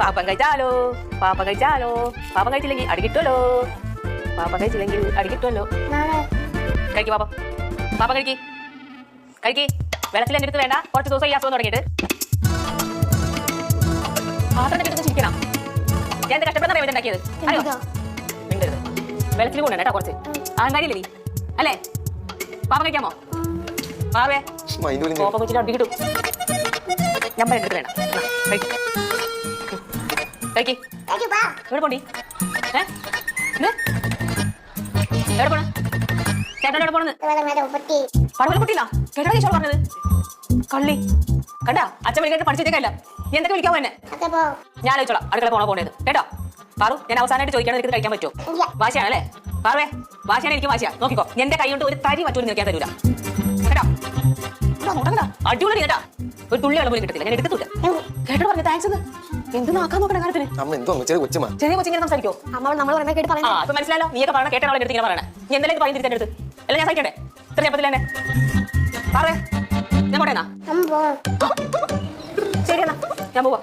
പാപ്പം കഴിച്ചാലോ, പാപ്പം കഴിച്ചാലോ. പാപ്പം കഴിച്ചില്ലെങ്കിൽ അടി കിട്ടുമല്ലോ, പാപ്പം കഴിച്ചില്ലെങ്കിൽ അടി കിട്ടുമല്ലോ. കഴിക്ക് പാപ്പം, പാപ്പം കഴിക്ക്, കഴിക്ക്. വെള്ളത്തിൽ എൻ്റെ അടുത്ത് വേണ്ട, കുറച്ച് ദിവസം ഈ അസുഖം തുടങ്ങിയിട്ട്. പാത്രത്തിൻ്റെ അടുത്ത് ചിരിക്കണം. ഞാൻ എന്ത് കഷ്ടപ്പെടുന്ന അറിയാൻ ഉണ്ടാക്കിയത് അറിയോ? മിണ്ടരുത്. വെള്ളത്തിൽ കൊണ്ടു കേട്ടോ കുറച്ച്. ആങ്കാരിയല്ലേ നീ അല്ലേ? പാപ്പം കഴിക്കാമോ? പാവേ പാപ്പം വെച്ചിട്ട് അടി കിട്ടും. ഞാൻ എടുത്ത് വേണം. കഴിക്ക്. എവിടെ പോണ്ടി? എവിടെ പോണ? ചേട്ടൻ എവിടെ പോണെന്ന്? പടവല പൊട്ടിയില്ല. ചേട്ടാ ഈശോട് പറഞ്ഞത് കള്ളി കണ്ടാ. അച്ഛൻ വിളിക്കാട്ട് പഠിച്ചേക്കല്ല. നീ എന്തൊക്കെ വിളിക്കാമോ എന്നെ? ഞാൻ ആലോചിച്ചോളാം അടുക്കള പോണേന്ന് കേട്ടോ. പാറു, ഞാൻ അവസാനമായിട്ട് ചോദിക്കാൻ എനിക്ക് കഴിക്കാൻ പറ്റുമോ? വാശിയാണല്ലേ പാറുവേ? വാശിയാണ്, എനിക്ക് വാശിയാ. നോക്കിക്കോ, എന്റെ കൈ കൊണ്ട് ഒരു തരി മറ്റൊരു നിൽക്കാൻ തരൂല കേട്ടോ. അടിപൊളി കേട്ടാ. ഒരു തുള്ളി വെള്ളം പോലും കിട്ടത്തില്ല. ഞാൻ എടുത്തിട്ടില്ല കേട്ടോ. പറഞ്ഞു താങ്ക്സ്. എന്ത് നോക്കാൻ നോക്കണ കാര്യത്തിന് ചെറിയ കൊച്ചിങ്ങനെ സംസാരിക്കോ? അപ്പൊ മനസ്സിലാലോ. നീയൊക്കെ പറഞ്ഞ കേട്ടാ അവളെ എടുത്ത് പറയണേ. നീ എന്തെങ്കിലും പറയും തിരിച്ചെന്റെ അടുത്ത് എല്ലാം ഞാൻ സഹിക്കണ്ടേ? ഇത്ര ചെപ്പത്തില്ല എന്നെ പറയേ. ഞാൻ പോട്ടേന്നാ? ശരി എന്നാ ഞാൻ പോവാ.